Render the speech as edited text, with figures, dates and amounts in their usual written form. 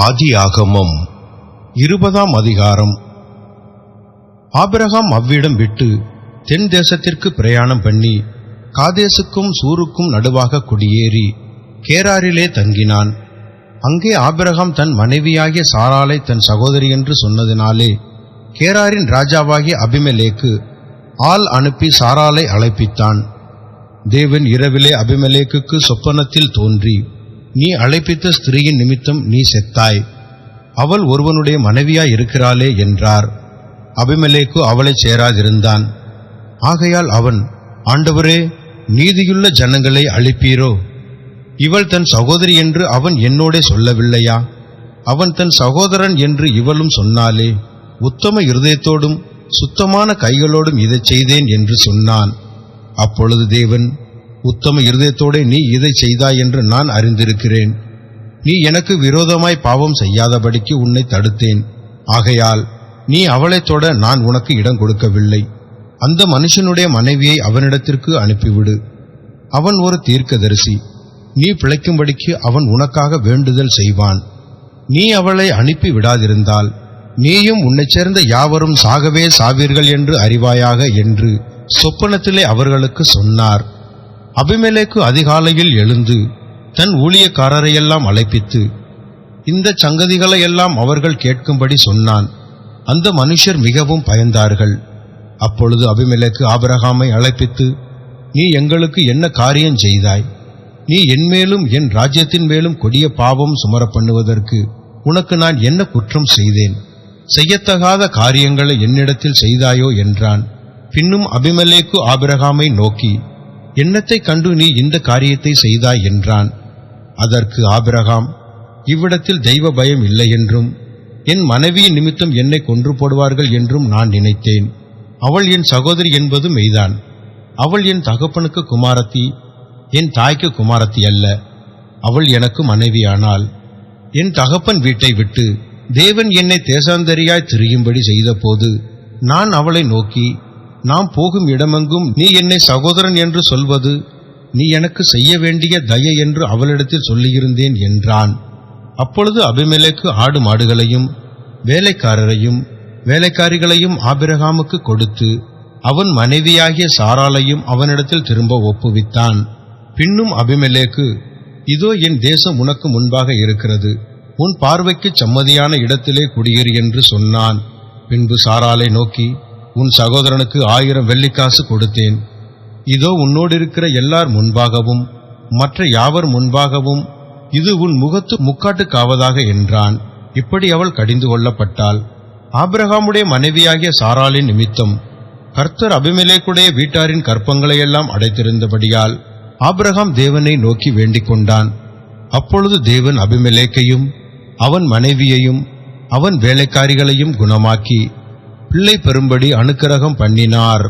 ஆதியாகமம் 20ஆம் அதிகாரம். ஆபிரகாம் அவ்விடம் விட்டு தென் தேசத்திற்கு பிரயாணம் பண்ணி காதேசுக்கும் சூருக்கும் நடுவாக குடியேறி கேராரிலே தங்கினான். அங்கே ஆபிரகாம் தன் மனைவியாகிய சாராளை தன் சகோதரி என்று சொன்னதினாலே கேராரின் ராஜாவாகிய அபிமெலேக்கு ஆள் அனுப்பி சாராளை அழைப்பித்தான். தேவன் இரவிலே அபிமெலேக்குக்கு சொப்பனத்தில் தோன்றி, நீ அழைப்பித்த ஸ்திரீயின் நிமித்தம் நீ செத்தாய், அவள் ஒருவனுடைய மனைவியாய் இருக்கிறாளே என்றார். அபிமெலேக்கு அவளை சேராதிருந்தான். ஆகையால் அவன், ஆண்டவரே, நீதியுள்ள ஜனங்களை அழிப்பீரோ? இவள் தன் சகோதரி என்று அவன் என்னோடே சொல்லவில்லையா? அவன் தன் சகோதரன் என்று இவளும் சொன்னாலே, உத்தம இருதயத்தோடும் சுத்தமான கைகளோடும் இதைச் செய்தேன் என்று சொன்னான். அப்பொழுது தேவன், உத்தம இருதயத்தோடே நீ இதை செய்தாய் என்று நான் அறிந்திருக்கிறேன். நீ எனக்கு விரோதமாய் பாவம் செய்யாதபடிக்கு உன்னை தடுத்தேன். ஆகையால் நீ அவளைத் தொட நான் உனக்கு இடம் கொடுக்கவில்லை. அந்த மனுஷனுடைய மனைவியை அவனிடத்திற்கு அனுப்பிவிடு. அவன் ஒரு தீர்க்கதரிசி. நீ பிழைக்கும்படிக்கு அவன் உனக்காக வேண்டுதல் செய்வான். நீ அவளை அனுப்பி விடாதிருந்தால் நீயும் உன்னைச் சேர்ந்த யாவரும் சாகவே சாவீர்கள் என்று அறிவாயாக என்று சொப்பனத்திலே அவர்களுக்கு சொன்னார். அபிமெலேக்கு அதிகாலையில் எழுந்து தன் ஊழியக்காரரையெல்லாம் அழைப்பித்து இந்த சங்கதிகளையெல்லாம் அவர்கள் கேட்கும்படி சொன்னான். அந்த மனுஷர் மிகவும் பயந்தார்கள். அப்பொழுது அபிமெலேக்கு ஆபிரகாமை அழைப்பித்து, நீ எங்களுக்கு என்ன காரியம் செய்தாய்? நீ என்மேலும் என் ராஜ்யத்தின் மேலும் கொடிய பாவம் சுமர பண்ணுவதற்கு உனக்கு நான் என்ன குற்றம் செய்தேன்? செய்யத்தகாத காரியங்களை என்னிடத்தில் செய்தாயோ என்றான். பின்னும் அபிமெலேக்கு ஆபிரகாமை நோக்கி, என்னத்தை கண்டு நீ இந்த காரியத்தை செய்தாய் என்றான். அதற்கு ஆபிரகாம், இவ்விடத்தில் தெய்வ பயம் இல்லை என்றும் என் மனைவியின் நிமித்தம் என்னை கொன்று போடுவார்கள் என்றும் நான் நினைத்தேன். அவள் என் சகோதரி என்பது மெய்தான். அவள் என் தகப்பனுக்கு குமாரத்தி, என் தாய்க்கு குமாரத்தி அல்ல. அவள் எனக்கு மனைவியானாள். என் தகப்பன் வீட்டை விட்டு தேவன் என்னை தேசாந்தரியாய் திரியும்படி செய்த போது நான் அவளை நோக்கி, நாம் போகும் இடமெங்கும் நீ என்னை சகோதரன் என்று சொல்வது நீ எனக்கு செய்ய வேண்டிய தயை என்று அவளிடத்தில் சொல்லியிருந்தேன் என்றான். அப்பொழுது அபிமெலேக்கு ஆடு மாடுகளையும் வேலைக்காரரையும் வேலைக்காரிகளையும் ஆபிரகாமுக்கு கொடுத்து அவன் மனைவியாகிய சாராளையும் அவனிடத்தில் திரும்ப ஒப்புவித்தான். பின்னும் அபிமெலேக்கு, இதோ என் தேசம் உனக்கு முன்பாக இருக்கிறது, உன் பார்வைக்கு சம்மதியான இடத்திலே குடியேறு என்று சொன்னான். பின்பு சாராளை நோக்கி, உன் சகோதரனுக்கு 1000 வெள்ளிக்காசு கொடுத்தேன். இதோ உன்னோடு இருக்கிற எல்லார் முன்பாகவும் மற்ற யாவர் முன்பாகவும் இது உன் முகத்து முக்காட்டுக்காவதாக என்றான். இப்படி அவள் கடிந்து கொள்ளப்பட்டாள். ஆபிரகாமுடைய மனைவியாகிய சாராளின் நிமித்தம் கர்த்தர் அபிமெலேக்குடைய வீட்டாரின் கற்பங்களையெல்லாம் அடைத்திருந்தபடியால் ஆபிரகாம் தேவனை நோக்கி வேண்டிக் கொண்டான். அப்பொழுது தேவன் அபிமெலேக்கையும் அவன் மனைவியையும் அவன் வேலைக்காரிகளையும் குணமாக்கி பிள்ளை பெறும்படி அனுக்கிரகம் பண்ணினார்.